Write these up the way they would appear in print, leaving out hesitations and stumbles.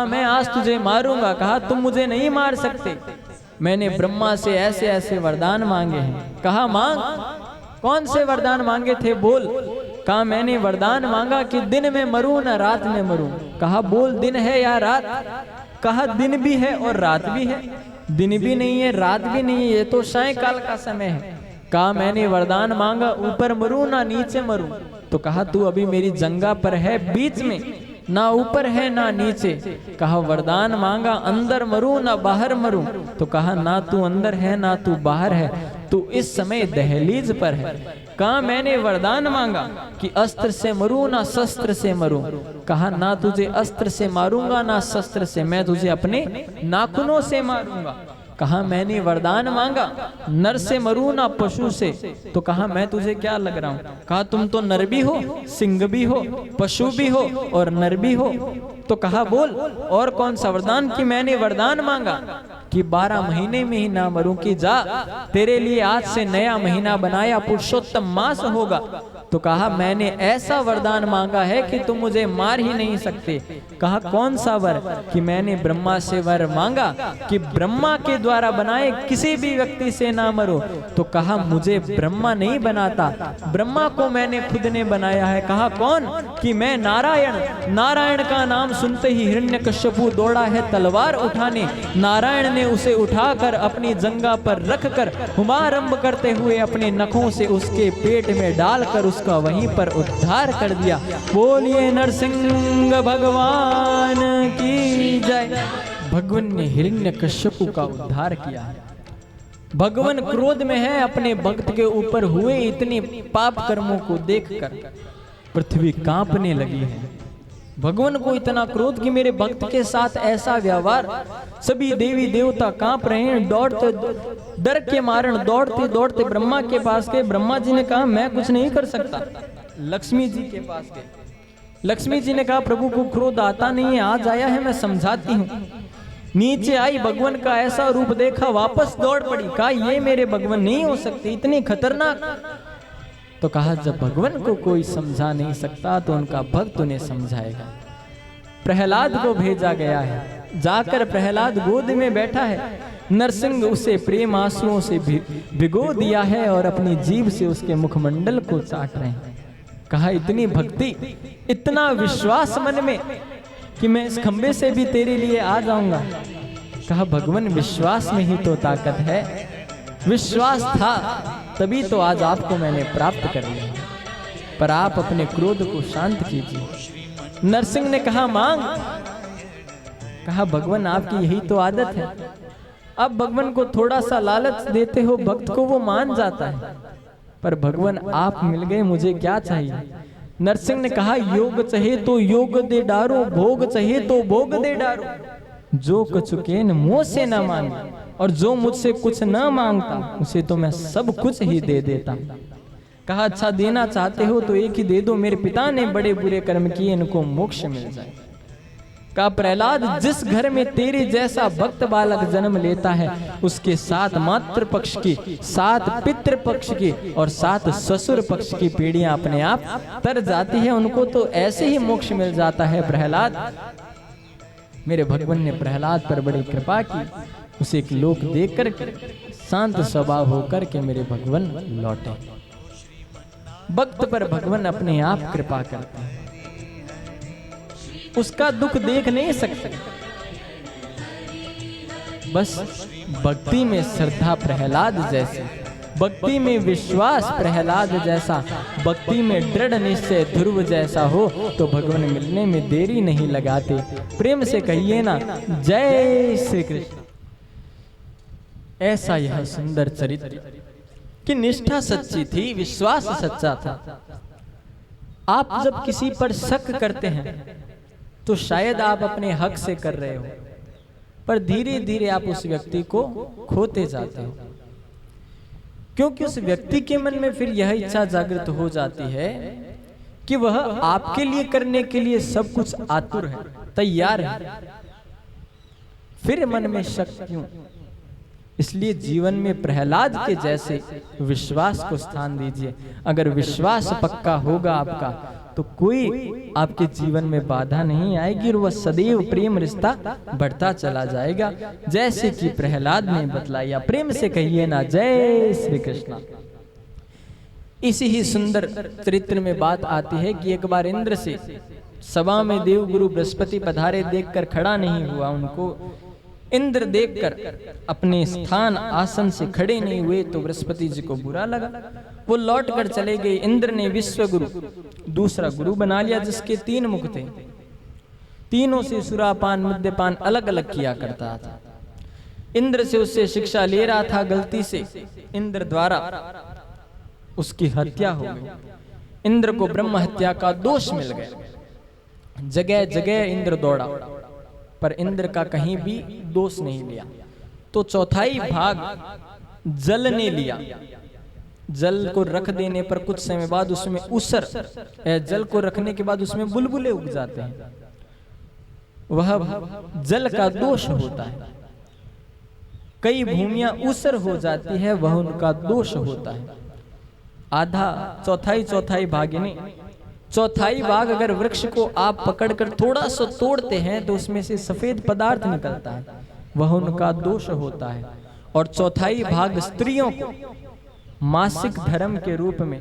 कहा मैं आज तुझे मारूंगा। कहा तुम मुझे नहीं मार सकते, मैंने ब्रह्मा से ऐसे ऐसे वरदान मांगे हैं। कहा मांग, कौन से वरदान मांगे थे बोल। कहा मैंने वरदान मांगा कि दिन में मरूं ना रात में मरूं। कहा बोल दिन है या रात। कहा दिन भी है और रात भी है। दिन भी नहीं है रात भी नहीं है, ये तो सायंकाल का समय है। कहा मैंने वरदान मांगा ऊपर मरूं ना नीचे मरूं। तो कहा तू अभी मेरी जंगा पर है बीच में, ना ऊपर है ना नीचे। कहा वरदान मांगा अंदर मरूं ना बाहर मरूं। तो कहा ना तू अंदर है ना तू बाहर है, तू इस समय दहलीज पर है। कहा मैंने वरदान मांगा कि अस्त्र से मरूं ना शस्त्र से मरूं। कहा ना तुझे अस्त्र से मारूंगा ना शस्त्र से, मैं तुझे अपने नाखूनों से मारूंगा। कहा मैंने वरदान मांगा नर से मरूं ना पशु से। तो कहा मैं तुझे क्या लग रहा हूं। कहा तुम तो नर भी हो, सिंह भी हो, पशु भी हो और नर भी हो। तो कहा बोल और कौन सा वरदान। कि मैंने वरदान मांगा कि 12 महीने में ही ना मरूं, कि जा तेरे लिए आज से नया महीना बनाया, पुरुषोत्तम मास होगा। तो कहा मैंने ऐसा वरदान मांगा है कि तुम मुझे मार ही नहीं सकते। कहा कौन सा वर। कि मैंने ब्रह्मा से वर मांगा कि ब्रह्मा के द्वारा बनाए किसी भी व्यक्ति से ना मरो। तो कहा मुझे ब्रह्मा नहीं बनाता, ब्रह्मा को मैंने खुद ने बनाया है। कहा कौन। कि मैं नारायण। नारायण का नाम सुनते ही हिरण्यकश्यपु दौड़ा है तलवार उठाने। नारायण ने उसे उठाकर अपनी जंगा पर रखकर हुमारंभ करते हुए अपने नखों से उसके पेट में डालकर उसका वहीं पर उद्धार कर दिया। बोलिए नरसिंह भगवान की जय। भगवान ने हिरण्यकश्यपु का उद्धार किया। भगवान क्रोध में है, अपने भक्त के ऊपर हुए इतने पाप कर्मों को देखकर पृथ्वी कांपने लगी है। भगवान को इतना क्रोध कि मेरे भक्त के साथ ऐसा व्यवहार। सभी देवी देवता कांप रहे हैं, दौड़ते डर के मारण दौड़ते दौड़ते ब्रह्मा के पास गए। ब्रह्मा जी ने कहा मैं कुछ नहीं कर सकता। लक्ष्मी जी के पास गए। लक्ष्मी जी ने कहा प्रभु को क्रोध आता नहीं है, आज आया है मैं समझाती हूँ। नीचे आई, भगवान का ऐसा रूप देखा, वापस दौड़ पड़ी। कहा ये मेरे भगवान नहीं हो सकते, इतनी खतरनाक। तो कहा जब भगवान को कोई समझा नहीं सकता तो उनका भक्त उन्हें समझाएगा। प्रहलाद को भेजा गया है, जाकर प्रहलाद गोद में बैठा है। नरसिंह उसे प्रेम आंसुओं से भिगो दिया है और अपनी जीभ से उसके मुखमंडल को चाट रहे हैं। कहा इतनी भक्ति, इतना विश्वास मन में कि मैं इस खंबे से भी तेरे लिए आ जाऊंगा। कहा भगवान विश्वास में ही तो ताकत है, विश्वास था तभी तो आज आपको मैंने प्राप्त कर लिया। पर आप अपने क्रोध को शांत कीजिए। नरसिंह ने कहा मांग। कहा भगवान आपकी यही तो आदत है, अब भगवान को थोड़ा सा लालच देते हो, भक्त को वो मान जाता है। पर भगवान आप मिल गए, मुझे क्या चाहिए। नरसिंह ने कहा योग चाहिए तो योग दे डारो, भोग चाहिए तो भोग दे डारो। जो कछुकेन मुँह से न मांगे और जो मुझसे कुछ न मांगता उसे तो मैं सब कुछ ही दे देता। कहा अच्छा देना चाहते हो तो एक ही दे दो, मेरे पिता ने बड़े बुरे कर्म किए, इनको मोक्ष मिल जाए। कहा प्रहलाद जिस घर में तेरे जैसा भक्त बालक जन्म लेता है उसके 7 मातृ पक्ष की, 7 पितृ पक्ष की और 7 ससुर पक्ष की पीढ़ियां अपने आप तर जाती है, उनको तो ऐसे ही मोक्ष मिल जाता है। प्रहलाद, मेरे भगवान ने प्रहलाद पर बड़ी कृपा की, उसे एक लोक देकर शांत स्वभाव होकर के मेरे भगवान लौटे। भक्त पर भगवान अपने आप कृपा करते हैं, उसका दुख देख नहीं सकते। बस भक्ति में श्रद्धा प्रहलाद जैसे, भक्ति में विश्वास प्रहलाद जैसा, भक्ति में दृढ़ निश्चय ध्रुव जैसा हो तो भगवान मिलने में देरी नहीं लगाते। प्रेम से कहिए ना जय श्री कृष्ण। ऐसा यह सुंदर चरित्र कि निष्ठा सच्ची थी, विश्वास सच्चा था। आप जब किसी पर शक करते हैं तो शायद आप अपने हक से कर रहे हो, पर धीरे धीरे आप उस व्यक्ति को खोते जाते हो, क्योंकि उस व्यक्ति के मन में फिर यह इच्छा जागृत हो जाती है कि वह आपके लिए करने के लिए सब कुछ आतुर है, तैयार है। फिर मन में शक क्यों। इसलिए जीवन में प्रहलाद के जैसे विश्वास को स्थान दीजिए। अगर विश्वास पक्का होगा आपका तो कोई आपके जीवन में बाधा नहीं आएगी और वह सदैव प्रेम रिश्ता बढ़ता चला जाएगा। जैसे कि प्रहलाद ने बतलाया, प्रेम से कहिए ना जय श्री कृष्ण। इसी ही सुंदर चरित्र में बात आती है कि एक बार इंद्र से सभा में देवगुरु बृहस्पति पधारे देखकर खड़ा नहीं हुआ। उनको इंद्र देखकर अपने स्थान आसन से खड़े नहीं हुए तो बृहस्पति जी को बुरा लगा। वो लौट कर चले गए। इंद्र ने विश्व गुरु दूसरा गुरु बना लिया जिसके 3 मुख थे। तीनों से सुरापान मद्यपान अलग अलग किया करता था। इंद्र से उससे शिक्षा ले रहा था, गलती से इंद्र द्वारा उसकी हत्या हो गई। इंद्र को ब्रह्म हत्या का दोष मिल गया। जगह जगह इंद्र दौड़ा पर इंद्र का कहीं भी दोष नहीं लिया। तो चौथाई भाग जल ने लिया। जल को रख देने पर कुछ समय बाद उसमें उसर, जल को रखने के बाद उसमें बुलबुले उग जाते हैं। वह जल का दोष होता है। कई भूमियां उसर हो जाती है, वह उनका दोष होता है। आधा चौथाई भाग यानी चौथाई भाग अगर वृक्ष को आप पकड़कर थोड़ा सा तोड़ते हैं तो उसमें से सफेद पदार्थ निकलता है, वह उनका दोष होता है। और चौथाई भाग स्त्रियों को मासिक धर्म के रूप में,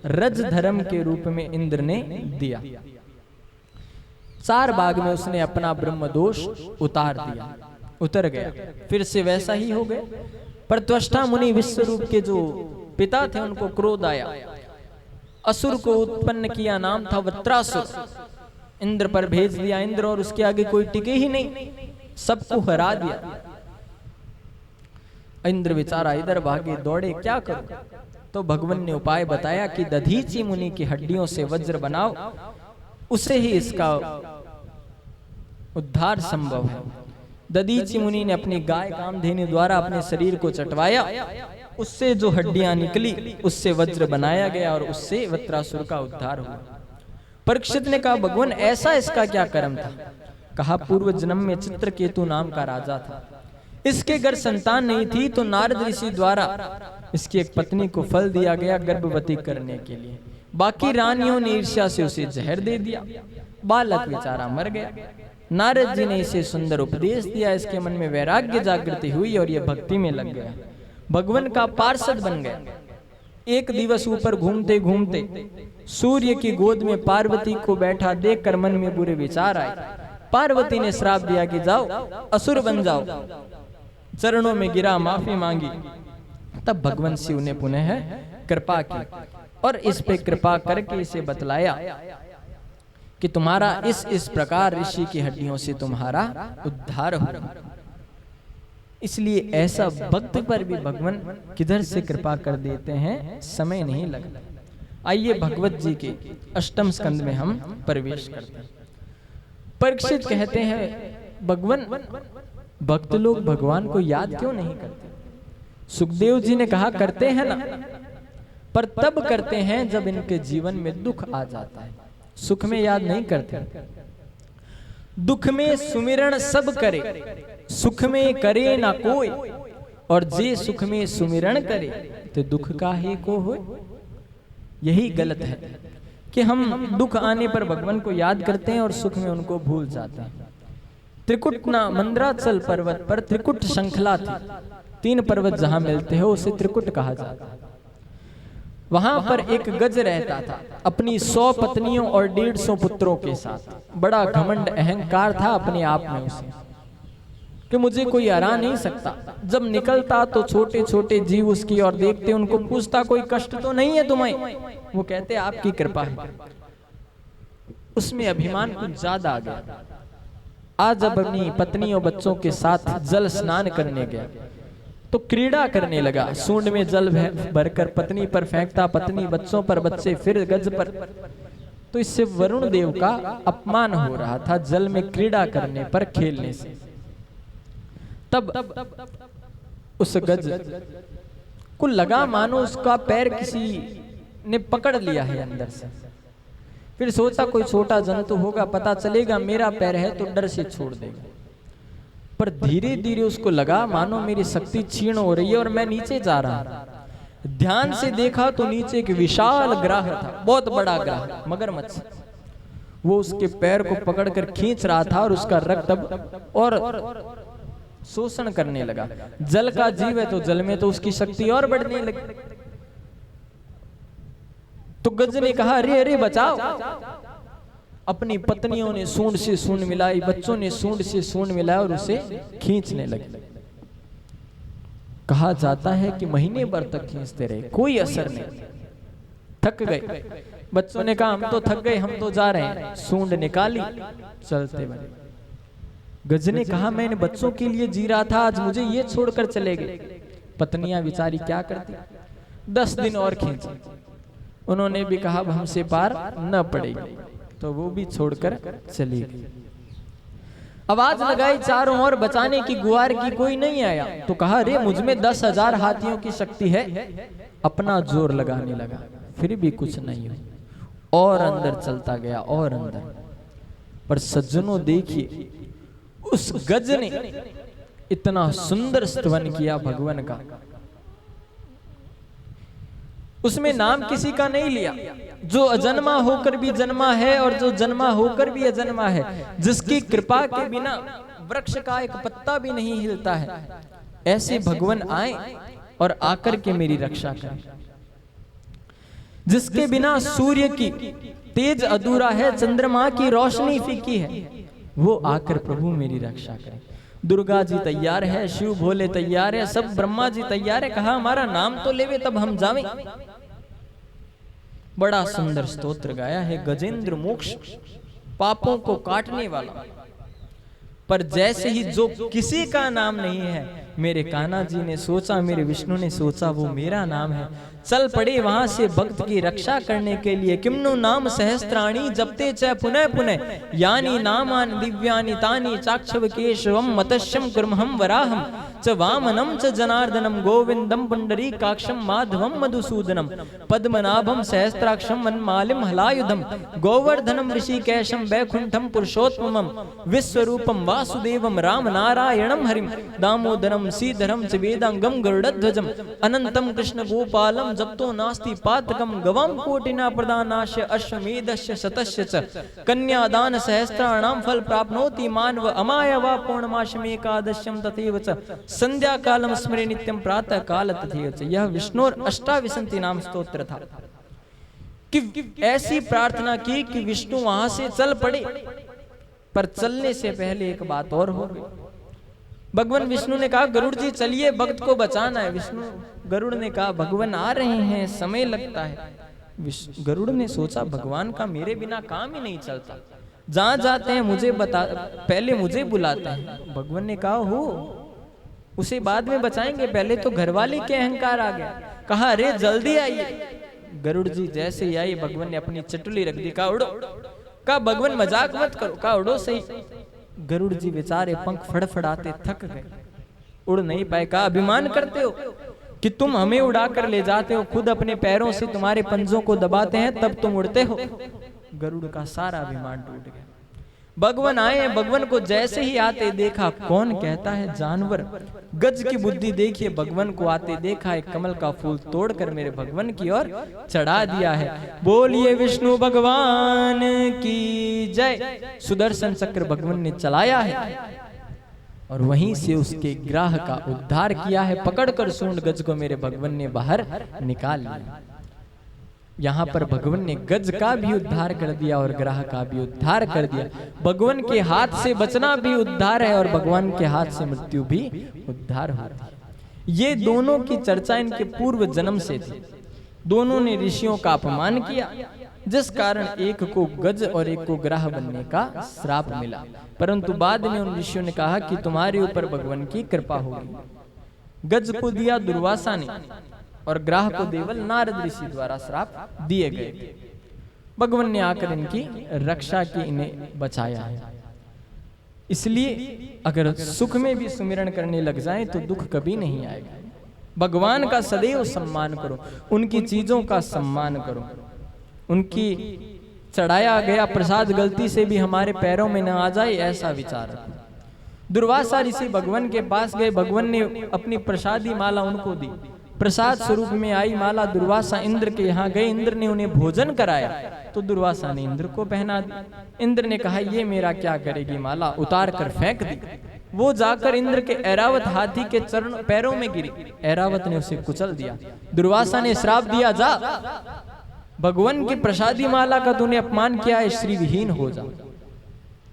रज धर्म के रूप में इंद्र ने दिया। 4 भाग में उसने अपना ब्रह्म दोष उतर गया। फिर से वैसा ही हो गया। पर त्वष्टा मुनि विश्वरूप के जो पिता थे उनको क्रोध आया। असुर को उत्पन्न किया, नाम था वत्रासुर। इंद्र पर भेज दिया। इंद्र और उसके आगे कोई टिके ही नहीं, सबको हरा दिया। इंद्र बेचारा इधर भागे दौड़े, क्या करो? तो भगवान ने उपाय बताया कि दधीचि मुनि की हड्डियों से वज्र बनाओ, उससे ही इसका उद्धार संभव है। दधीचि मुनि ने अपनी गाय कामधेनु द्वारा अपने शरीर को चटवाया, उससे जो हड्डियां निकली उससे वज्र बनाया गया और उससे वत्रासुर का उद्धार हुआ। परीक्षित ने कहा, भगवान ऐसा इसका क्या कर्म था? कहा, पूर्व जन्म में चित्रकेतु नाम का राजा था। इसके घर संतान नहीं थी तो नारद ऋषि द्वारा इसकी एक पत्नी को फल दिया गया गर्भवती करने के लिए। बाकी रानियों ने ईर्ष्या से उसे जहर दे दिया। बालक बेचारा मर गया। नारद जी ने इसे सुंदर उपदेश दिया। इसके मन में वैराग्य जागृति हुई और यह भक्ति में लग गया, भगवान का पार्षद बन गया। एक दिवस ऊपर घूमते घूमते सूर्य की गोद में पार्वती को बैठा देखकर मन में बुरे विचार आए। पार्वती ने श्राप दिया कि जाओ असुर बन जाओ। चरणों में गिरा, माफी मांगी। तब भगवान शिव ने पुनः कृपा की और इस पे कृपा करके इसे बतलाया कि तुम्हारा इस प्रकार ऋषि की हड्डियों से तुम्हारा उद्धार हो। इसलिए ऐसा भक्त पर भी भगवान किधर से कृपा कर देते हैं, समय नहीं लगता। आइए भगवत जी के 8वें स्कंद में हम प्रवेश करते हैं। परीक्षित कहते हैं, भगवान भक्त लोग भगवान को याद क्यों नहीं करते? सुखदेव जी ने कहा, करते हैं ना, पर तब करते हैं जब इनके जीवन में दुख आ जाता है। सुख में याद नहीं करते। दुख में सुमिरण सब करे, सुख में करे ना कोई, और जे सुख में सुमिरण करे तो दुख का ही को हो। यही गलत है कि हम दुख आने पर भगवान को याद करते हैं और सुख में उनको भूल जाते हैं। त्रिकुटना मंदराचल पर्वत पर त्रिकुट श्रृंखला थी। 3 पर्वत जहां मिलते हो उसे त्रिकुट कहा जाता है। वहां पर एक गज रहता था अपनी 100 पत्नियों और 150 पुत्रों के साथ। बड़ा घमंड अहंकार था अपने आप में उसे कि मुझे कोई हरा नहीं सकता। जब निकलता तो छोटे छोटे जीव उसकी ओर देखते, उनको पूछता कोई कष्ट तो नहीं है तुम्हें? वो कहते आपकी कृपा है। उसमें अभिमान कुछ ज्यादा आ गया। आज जब अपनी पत्नियों बच्चों के साथ जल स्नान करने गया तो क्रीड़ा करने लगा। सूंड में जल भरकर पत्नी पर फेंकता, पत्नी बच्चों पर, बच्चे फिर गज पर। तो इससे वरुण देव का अपमान हो रहा था जल में क्रीड़ा करने पर, खेलने से। तब उस गज को लगा मानो उसका पैर किसी ने पकड़ लिया है अंदर से। फिर सोचा कोई छोटा जंतु होगा, पता चलेगा मेरा पैर है तो डर से छोड़ देगा। पर धीरे धीरे उसको लगा मानो मेरी शक्ति क्षीण हो रही है और मैं नीचे जा रहा हूं। ध्यान से देखा तो नीचे एक विशाल ग्राह था, बहुत बड़ा ग्राह, मगरमच्छ। वो उसके पैर को पकड़कर खींच रहा था और उसका रक्त अब और शोषण करने लगा। जल का जीव है तो जल में तो उसकी शक्ति और बढ़ने लगी। तो गज ने कहा, अरे अरे बचाओ। अपनी पत्नियों ने सूंड से सूंड मिलाई, बच्चों ने सूंड से सूंड मिलाया और उसे खींचने लगे। कहा जाता है कि महीने भर तक खींचते रहे, कोई असर नहीं, थक गए। बच्चों ने कहा, हम तो थक गए, हम तो जा रहे हैं। सूंड निकाली, चलते बने। गज ने कहा, मैंने बच्चों के लिए जी रहा था, आज मुझे ये छोड़कर चले गए। पत्नियां बेचारी क्या करती, 10 दिन और खींचे। उन्होंने भी कहा, अब हमसे पार न पड़ेगी, तो वो भी छोड़कर चली गई। आवाज लगाई चारों ओर, बचाने की गुहार की, कोई नहीं आया। तो कहा, अरे मुझमें 10,000 हाथियों की शक्ति है। अपना जोर लगाने लगा, फिर भी कुछ नहीं हुआ। और अंदर चलता गया और अंदर। पर सज्जनों देखिए, उस गज ने इतना सुंदर स्तवन किया भगवान का, उसमें नाम किसी का नहीं लिया। जो अजन्मा होकर भी जन्मा है और जो जन्मा होकर भी अजन्मा है, जिसकी कृपा के बिना वृक्ष का एक पत्ता भी नहीं हिलता है, ऐसे भगवान आए और आकर के मेरी रक्षा करें। जिसके बिना सूर्य की तेज अधूरा है, चंद्रमा की रोशनी फीकी है, वो आकर प्रभु मेरी रक्षा करें। दुर्गा जी तैयार है, शिव भोले तैयार है, सब ब्रह्मा जी तैयार है। कहा, हमारा नाम तो लेवे तब हम जावें। बड़ा सुंदर स्तोत्र गाया है, गजेंद्र मोक्ष, पापों को काटने वाला। पर जैसे ही जो किसी का नाम नहीं है, मेरे कान्हा जी ने सोचा, मेरे विष्णु ने सोचा, वो मेरा नाम है। चल पड़े वहां से भक्त की रक्षा करने के लिए। किम्नु नाम सहस्त्राणी जपते च पुनः पुनः, यानी नामान दिव्यानि तानि चाक्षव केशवम मतस्यम कुर्महम वराहम च वामनम च जनार्दनम गोविंदम पुंडरीकाक्षम माधवम मधुसूदनम पद्मनाभम सहस्त्राक्षम वनमालिम हलायुधम गोवर्धनम ऋषिकेशम वैकुंठम पुरुषोत्तमम विश्वरूपम वासुदेवम राम नारायणम हरिम दामोदरम श्रीधरम च वेदांगम गरुड़ध्वजम अनंतम कृष्ण गोपालम जप्तो नास्ति पातकम गवाम कोटिना प्रदानाश्य अश्वमेधस्य शतस्य च कन्यादान सहस्त्राणाम फल प्राप्नोति मानव अमायवा पूर्णमाशमेकादश्यम तथैव च संध्या कालम स्मरे नित्यम प्रातः काल तथैव च। यह विष्णु और अष्टाविंशति नाम स्तोत्र था कि ऐसी प्रार्थना की कि विष्णु वहां से चल पड़े। पर चलने से पहले एक बात और हो गई। भगवान विष्णु ने कहा, गरुड़ जी चलिए, भक्त को बचाना है। विष्णु गरुड़ ने कहा, भगवान आ रहे हैं, समय लगता है। गरुड़ ने सोचा, भगवान का मेरे बिना काम ही नहीं चलता, जहां जाते हैं मुझे बता, पहले मुझे बुलाते हैं। भगवान ने कहा, हो उसे बाद में बचाएंगे, पहले तो घरवाले के अहंकार आ गया। कहा, अरे जल्दी आइए। गरुड़ जी जैसे ही आई, भगवान ने अपनी चटुली रख दी, कहा उड़ो। कहा, भगवान मजाक मत करो। कहा, उड़ो सही। गरुड़ जी बेचारे पंख फड़फड़ाते थक गए, उड़ नहीं पाए। कहा, अभिमान करते हो कि तुम हमें उड़ाकर ले जाते हो, खुद अपने पैरों से तुम्हारे पंजों को दबाते हैं तब तुम उड़ते हो। गरुड़ का सारा अभिमान टूट गया। भगवान आए, भगवान को जैसे ही आते देखा, कौन कहता है जानवर, गज की बुद्धि देखिए। भगवान को आते देखा, एक कमल का फूल तोड़कर मेरे भगवान की ओर चढ़ा दिया है। बोलिए विष्णु भगवान की जय। सुदर्शन चक्र भगवान ने चलाया है और वहीं से उसके ग्राह का उद्धार किया है। पकड़कर सूंड गज को मेरे भगवान ने बाहर निकाल लिया। यहाँ पर भगवान ने गज का भी उद्धार कर दिया और ग्राह का भी उद्धार कर दिया। भगवान के हाथ से बचना भी उद्धार है और भगवान के हाथ से मृत्यु भी उद्धार होती है। ये दोनों की चर्चा इनके पूर्व जन्म से थी। दोनों ने ऋषियों का अपमान किया, जिस कारण एक को गज और एक को ग्राह बनने का श्राप मिला। परंतु बाद में उन ऋषियों ने कहा कि तुम्हारे ऊपर भगवान की कृपा होगी। गज को दिया दुर्वासा ने और ग्राह को देवल नारद ऋषि द्वारा श्राप दिए गए। भगवान ने आकर इनकी रक्षा की, इन्हें बचाया है। इसलिए अगर सुख में भी सुमिरन करने लग जाएं तो दुख कभी नहीं आएगा। भगवान का सदैव सम्मान करो, उनकी चीजों का सम्मान करो। उनकी चढ़ाया गया प्रसाद गलती से भी हमारे पैरों में न आ जाए, ऐसा विचार रखो। दुर्वासा ऋषि भगवान के पास गए, भगवान ने अपनी प्रसादी माला उनको दी। प्रसाद स्वरूप में आई माला दुर्वासा इंद्र के यहाँ गए, इंद्र ने उन्हें भोजन कराया तो दुर्वासा ने इंद्र को पहना दी। इंद्र ने कहा ये मेरा क्या करेगी माला, उतार कर फेंक दी। वो जाकर इंद्र के ऐरावत हाथी के चरण पैरों में गिरी, ऐरावत ने उसे कुचल दिया। दुर्वासा ने श्राप दिया, जा भगवान की प्रसादी माला का तूने अपमान किया है, श्री विहीन हो जा।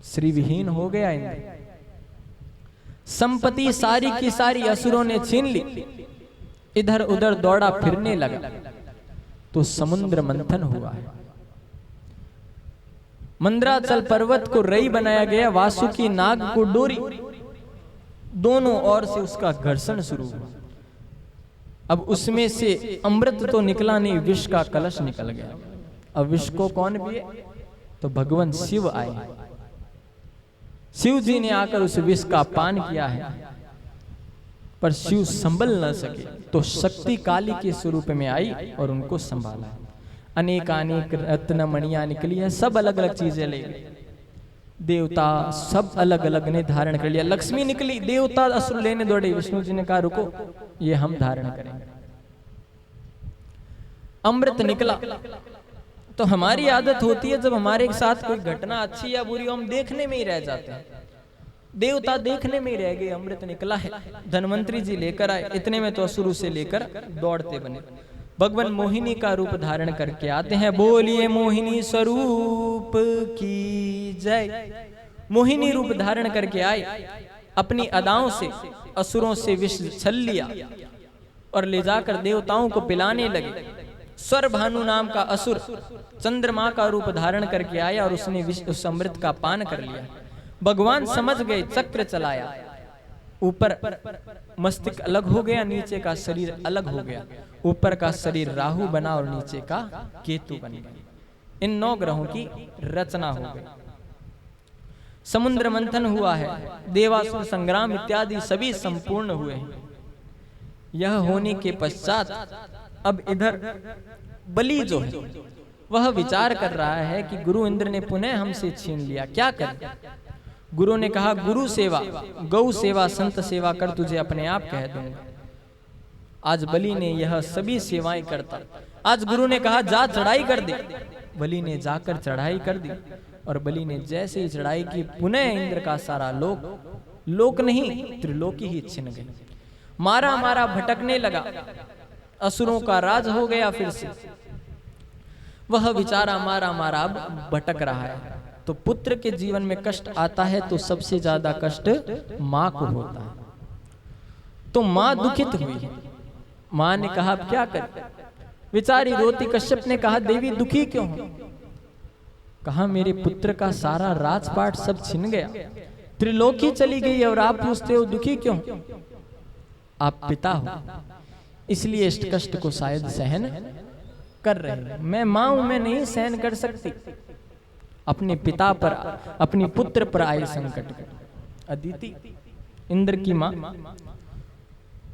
श्री विहीन हो गया इंद्र। संपत्ति सारी की सारी असुरों ने छीन ली, इधर उधर दौड़ा फिरने लगा तो समुद्र मंथन हुआ है। मंदराचल पर्वत को रई बनाया गया, वासुकी नाग को डोरी, दोनों ओर से उसका घर्षण शुरू हुआ। अब उसमें से अमृत तो निकला नहीं, विष का कलश निकल गया। अब विष को कौन पिए? तो भगवान शिव आए। शिव जी ने आकर उस विष का पान किया है, पर शिव संभल न सके तो शक्ति काली के स्वरूप में आई और उनको संभाला। अनेक अनेक रत्न मणियां निकली है, सब अलग अलग चीजें ले गए। देवता सब अलग अलग ने धारण कर लिया। लक्ष्मी निकली, देवता असुर लेने दौड़े, विष्णु जी ने कहा रुको, ये हम धारण करेंगे। अमृत निकला तो हमारी आदत होती है जब हमारे साथ कोई घटना अच्छी या बुरी हो, हम देखने में ही रह जाते हैं। देवता देखने में ही रह गए, अमृत निकला है, धनवंतरी जी लेकर आए। इतने में तो असुर से लेकर दौड़ते बने। भगवान मोहिनी का रूप धारण करके आते हैं। बोलिए मोहिनी स्वरूप की जय। मोहिनी रूप धारण करके आए, अपनी अदाओं से असुरों से विष छल लिया और ले जाकर देवताओं को पिलाने लगे। स्वर भानु नाम का असुर चंद्रमा का रूप धारण करके आया और उसने उस अमृत का पान कर लिया। भगवान समझ गए, चक्र चलाया, ऊपर मस्तिष्क अलग हो गया, नीचे का शरीर अलग हो गया। ऊपर का शरीर राहु बना और नीचे का केतु बन गया। इन 9 ग्रहों की रचना हो गई। समुद्र मंथन हुआ है, देवासुर संग्राम इत्यादि सभी संपूर्ण हुए हैं। यह होने के पश्चात अब इधर बलि जो है वह विचार कर रहा है कि गुरु इंद्र ने पुनः हमसे छीन लिया, क्या करें। गुरु ने कहा गुरु सेवा, गौ सेवा, संत सेवा कर, तुझे अपने आप कह दूंगा। आज बलि ने यह सभी सेवाएं करता। आज गुरु ने कहा जा चढ़ाई कर दे। बलि ने जाकर चढ़ाई कर दी और बलि ने जैसे ही चढ़ाई की, पुनः इंद्र का सारा लोक नहीं त्रिलोकी ही छिन गई। मारा मारा भटकने लगा, असुरों का राज हो गया फिर से। वह बेचारा मारा मारा अब भटक रहा है। तो पुत्र के जीवन में कष्ट आता है तो सबसे ज्यादा कष्ट माँ को होता है। तो माँ दुखित हुई है। माँ ने कहा अब क्या कर, बेचारी रोती। कश्यप ने कहा देवी दुखी क्यों हो? कहा मेरे पुत्र का सारा राजपाट सब छिन गया, त्रिलोकी चली गई और आप पूछते हो दुखी क्यों? आप पिता हो, इसलिए इस कष्ट को शायद सहन कर रहे हैं। मैं माँ हूं, मैं नहीं सहन कर सकती अपने पिता पर, अपनी पुत्र पर आए संकट। अदिति इंद्र की माँ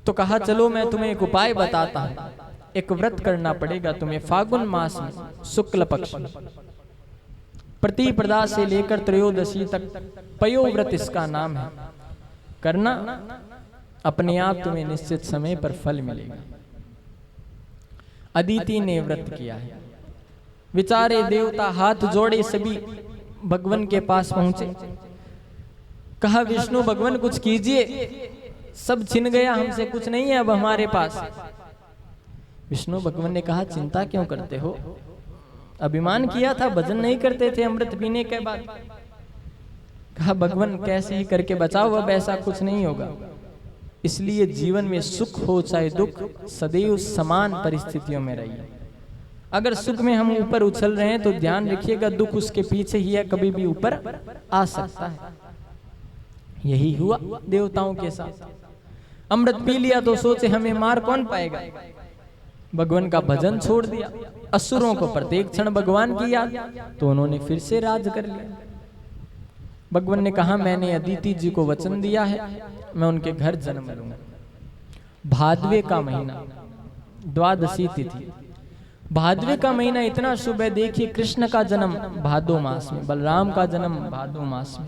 तो कहा चलो मैं तुम्हें एक उपाय बताता हूं। एक व्रत करना पड़ेगा तुम्हें। फागुन मास में शुक्ल पक्ष में प्रतिपदा से लेकर त्रयोदशी तक पयो व्रत इसका नाम है। करना, अपने आप तुम्हें निश्चित समय पर फल मिलेगा। अदिति ने व्रत किया है। विचारे देवता हाथ जोड़े सभी भगवान के पास पहुंचे। कहा विष्णु भगवान कुछ कीजिए, सब छिन गया, हमसे कुछ नहीं है अब हमारे पास। विष्णु भगवान ने कहा चिंता क्यों करते हो? अभिमान किया था, भजन नहीं करते थे अमृत पीने के बाद। कहा भगवान कैसे ही करके बचाओ, अब ऐसा कुछ नहीं होगा। इसलिए जीवन में सुख हो चाहे दुख, सदैव समान परिस्थितियों में रहिए। अगर सुख में हम ऊपर उछल रहे हैं तो ध्यान रखिएगा दुख उसके पीछे ही है, कभी भी ऊपर आ सकता है। यही हुआ देवताओं के साथ। अमृत पी लिया तो सोचे हमें मार कौन पाएगा, भगवान का भजन छोड़ दिया। असुरों को प्रत्येक क्षण भगवान की याद, तो उन्होंने फिर से राज कर लिया। भगवान ने कहा मैंने अदिति जी को वचन दिया है, मैं उनके घर जन्म लूंगा। भादवे का महीना, द्वादशी तिथि। भादवे का महीना इतना शुभ है। देखिए कृष्ण का जन्म भादो मास में, बलराम का जन्म भादो मास में।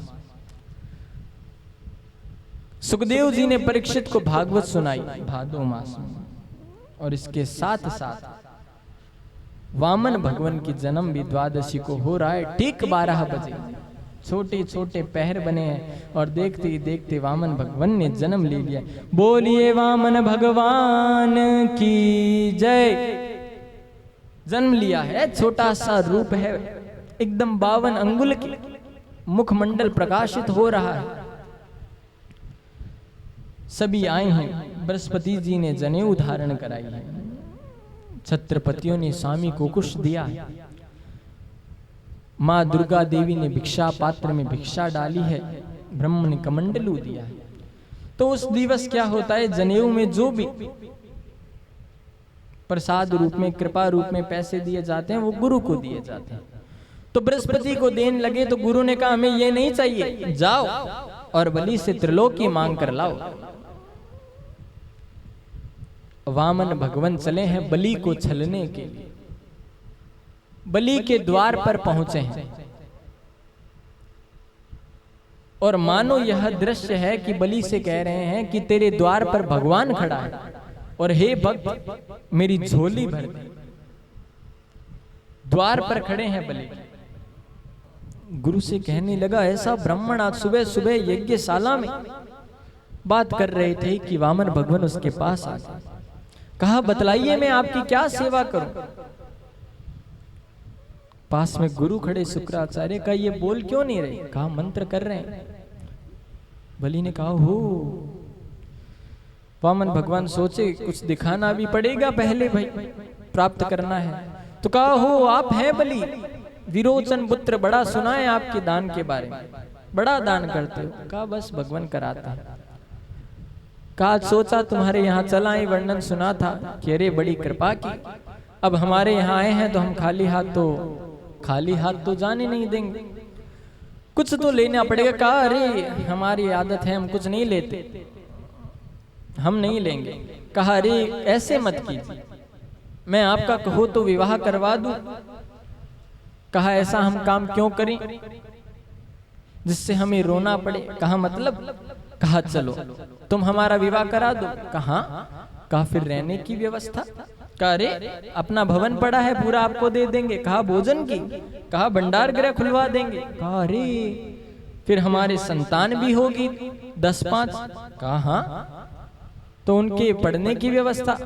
सुखदेव जी ने परीक्षित को भागवत सुनाई भादो मास में। और इसके साथ साथ वामन भगवान की जन्म भी द्वादशी को हो रहा है। ठीक 12 बजे छोटे छोटे पैर बने हैं और देखते ही देखते वामन भगवान ने जन्म ले लिया। बोलिए वामन भगवान की जय। जन्म लिया है, छोटा सा रूप है, एकदम 52 अंगुल की, मुखमंडल प्रकाशित हो रहा है। सभी आए हैं, बृहस्पति जी ने जनेऊ धारण कराई है, छत्रपतियों ने स्वामी को कुछ दिया, माँ दुर्गा देवी ने भिक्षा पात्र में भिक्षा डाली है, ब्रह्म ने कमंडलू दिया है। तो उस दिवस क्या होता है, जनेऊ में जो भी प्रसाद रूप में, कृपा रूप में पैसे दिए जाते हैं वो गुरु को दिए जाते हैं। तो बृहस्पति को देने लगे तो गुरु ने कहा हमें ये नहीं चाहिए, जाओ और बलि से त्रिलोकी मांग कर लाओ। वामन भगवान चले हैं बलि को छलने के लिए, बलि के द्वार पर पहुंचे हैं और मानो यह दृश्य है कि बलि से कह रहे हैं कि तेरे द्वार पर भगवान खड़ा है और हे भक्त मेरी झोली भर दे। द्वार पर खड़े हैं बलि। गुरु से कहने लगा ऐसा ब्राह्मण आज सुबह सुबह यज्ञशाला में बात कर रहे थे कि वामन भगवान उसके पास आ गए। कहा बतलाइए मैं आपकी क्या सेवा करूं। पास में गुरु खड़े शुक्राचार्य का, ये बोल क्यों नहीं रहे। कहा मंत्र कर रहे हैं। बलि ने कहा हो। वामन भगवान सोचे कुछ दिखाना भी पड़ेगा पहले भाई, प्राप्त करना है। तो कहा हो आप हैं बलि, विरोचन पुत्र, बड़ा सुना है आपके दान के बारे में, बड़ा दान करते हो। कहा बस भगवान कराता है। कहा सोचा तुम्हारे यहाँ चला ही वर्णन सुना था कि अरे बड़ी कृपा की, अब हमारे यहाँ आए हैं तो हम खाली हाथ तो जाने नहीं देंगे, कुछ तो लेना पड़ेगा। कहा अरे हमारी आदत है, हम कुछ नहीं लेते, हम नहीं लेंगे। कहा अरे ऐसे मत कीजिए, मैं आपका कहो तो विवाह करवा दूं। कहा ऐसा हम काम क्यों करें जिससे हमें रोना पड़े। कहा मतलब। कहा चलो तुम हमारा विवाह करा दो। कहा फिर रहने की व्यवस्था। कहा अरे अपना भवन पड़ा है पूरा आपको दे देंगे। कहा भोजन की। कहा भंडार गृह खुलवा देंगे। कहा अरे फिर हमारे संतान भी होगी 10-5। कहा हाँ, तो उनके पढ़ने की व्यवस्था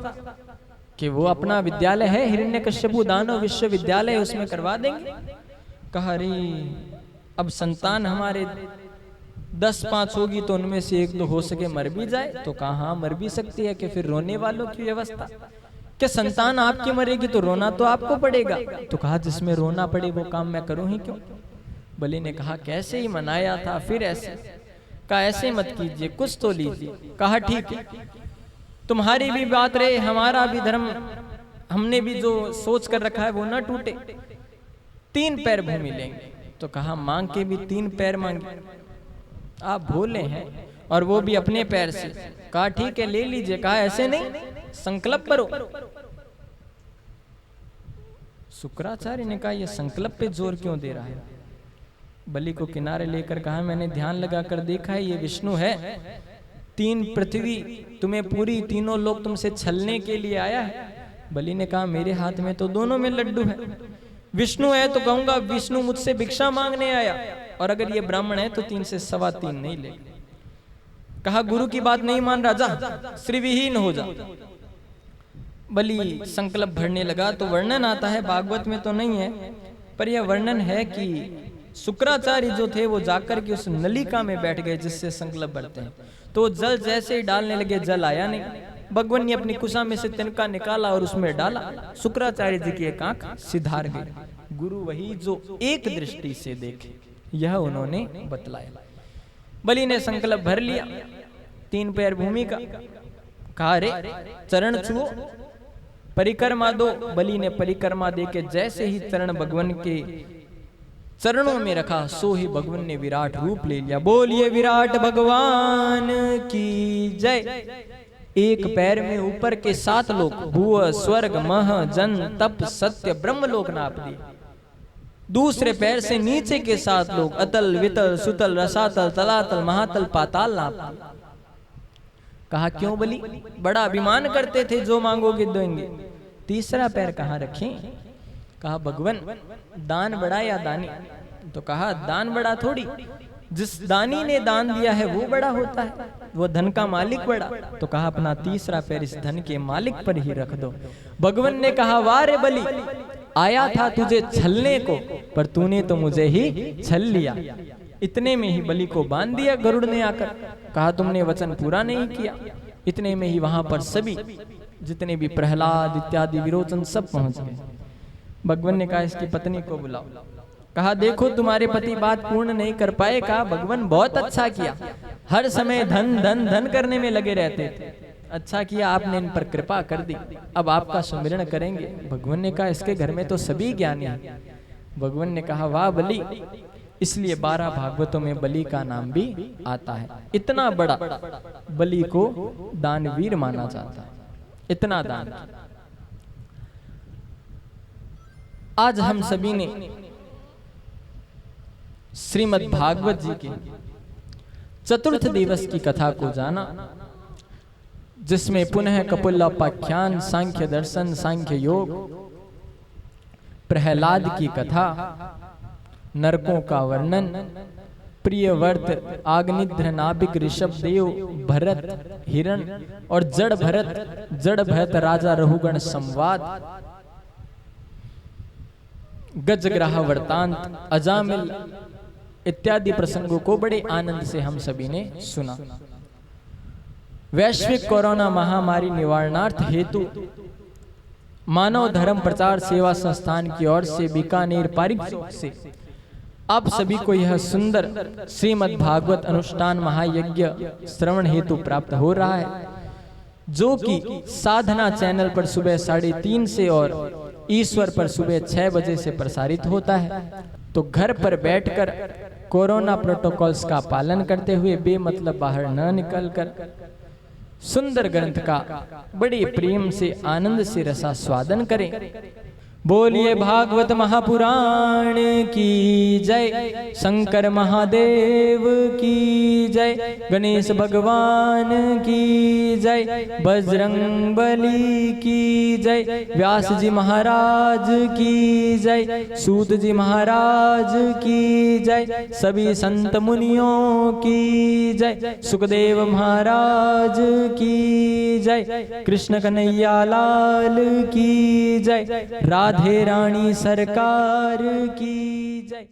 कि वो अपना विद्यालय है हिरण्यकश्यपु दानव विश्वविद्यालय, उसमें करवा देंगे। कहा अरे अब संतान हमारे 10-5 होगी तो उनमें से एक तो हो सके मर भी जाए। तो कहा हाँ मर भी सकती है। कि फिर रोने वालों की व्यवस्था, कि संतान आपकी मरेगी तो रोना तो आपको पड़ेगा। तो कहा जिसमें रोना पड़े वो काम मैं करूं ही क्यों। बलि ने कहा कैसे ही मनाया था फिर ऐसे। कहा ऐसे मत कीजिए, कुछ तो लीजिए। कहा ठीक है, तुम्हारी भी बात रहे, हमारा भी धर्म, हमने भी जो सोच कर रखा है वो ना टूटे। 3 पैर भूमि लेंगे। तो कहा मांग के भी 3 पैर मांगे, आप भोले हैं, और वो भी अपने पैर से। कहा ठीक है ले लीजिए। कहा ऐसे नहीं, संकल्प करो। शुक्राचार्य ने कहा यह संकल्प पे जोर क्यों दे रहा है। बलि को किनारे लेकर कहा मैंने ध्यान लगाकर देखा है ये विष्णु है, 3 पृथ्वी तुम्हें पूरी, तीनों लोग तुमसे छलने के लिए आया है। बलि ने कहा मेरे हाथ में तो दोनों में लड्डू है, विष्णु है तो कहूंगा विष्णु मुझसे भिक्षा मांगने आया, और अगर ये ब्राह्मण है तो 3 से 3.25 नहीं ले। कहा गुरु की बात नहीं मान रहा, जा श्रीविहीन हो जा। बलि संकल्प भरने लगा। तो वर्णन आता है, भागवत में तो नहीं है पर यह वर्णन है कि शुक्राचार्य जो थे वो जाकर के उस नलिका में बैठ गए जिससे संकल्प भरते हैं। तो जल जैसे ही डालने लगे जल आया नहीं। भगवान ने अपनी कुशा में से तिनका निकाला और उसमें डाला। शुक्राचार्य जी की एक आंख सिधार गई। गुरु वही जो एक दृष्टि से देखे, यह उन्होंने बतलाया। बलि ने संकल्प भर लिया 3 पैर भूमि का। कहा रे चरण छुओ, परिक्रमा दो। बलि ने परिक्रमा देके जैसे ही चरण भगवान के चरणों में रखा, सो ही भगवान ने विराट रूप ले लिया। बोलिए विराट भगवान की जय। एक पैर में ऊपर के 7 लोक, भूव स्वर्ग मह जन तप सत्य ब्रह्म लोक नाप दिए। दूसरे पैर से नीचे के 7 लोग, अतल वितल सुतल रसातल तलातल महातल पाताल नाप दिए। कहा क्यों बलि? बड़ा अभिमान करते थे, जो मांगोगे देंगे। तीसरा पैर कहाँ रखें? कहा भगवान दान बड़ा या दानी? तो कहा दान बड़ा थोड़ी, जिस दानी ने दान दिया है वो बड़ा होता है, वो धन का मालिक बड़ा। तो कहा अपना तीसरा पैर इस धन के मालिक पर ही रख दो। भगवान ने कहा वाह रे बलि, आया था तुझे छलने को, पर तूने तो मुझे ही छल लिया। इतने में ही बलि को बांध दिया गरुड़ ने आकर। कहा तुमने वचन पूरा नहीं किया। इतने में ही वहां पर सभी जितने भी प्रहलाद इत्यादि विरोचन सब पहुंच गए। भगवान ने कहा इसकी पत्नी को बुलाओ। कहा देखो तुम्हारे पति बात पूर्ण नहीं कर पाए। कहा भगवान बहुत अच्छा किया, हर समय धन धन धन करने में लगे रहते थे, अच्छा किया आपने इन पर कृपा कर दी, अब आपका सुमिरन करेंगे। भगवान ने कहा इसके घर में तो सभी ज्ञानी हैं। भगवान ने कहा वाह बलि, इसलिए 12 भागवतों में बलि का नाम भी आता है। इतना बड़ा बलि को दानवीर माना जाता है, इतना दान। आज हम सभी ने श्रीमद् भागवत जी के चतुर्थ दिवस की कथा को जाना, जिसमें पुनः कपिलोपाख्यान, सांख्य दर्शन, सांख्य योग, प्रहलाद की कथा, नरकों का वर्णन, प्रियव्रत, आग्निध्र, नाभिक, ऋषभ देव, भरत, हिरण और जड़ भरत राजा रहुगण संवाद, गजग्राह वृतांत, अजामिल इत्यादि प्रसंगों को बड़े आनंद से हम सभी ने सुना। वैश्विक कोरोना महामारी निवारणार्थ हेतु मानव धर्म प्रचार सेवा संस्थान की ओर से बीकानेर पारिक से आप सभी को यह सुंदर श्रीमद् भागवत अनुष्ठान महायज्ञ श्रवण हेतु प्राप्त हो रहा है, जो कि साधना चैनल पर सुबह 3:30 से और ईश्वर पर सुबह 6 बजे से प्रसारित होता है। तो घर पर बैठकर कोरोना प्रोटोकॉल्स का पालन करते हुए बेमतलब बाहर न निकलकर सुंदर ग्रंथ का बड़े प्रेम से आनंद से रसास्वादन करें। बोलिए भागवत महापुराण की जय, शंकर महादेव की जय, गणेश भगवान की जय, बजरंग बली की जय, व्यास जी महाराज की जय, सूत जी महाराज की जय, सभी संत मुनियों की जय, सुखदेव महाराज की जय, कृष्ण कन्हैया लाल की जय, राधे रानी सरकार की जय।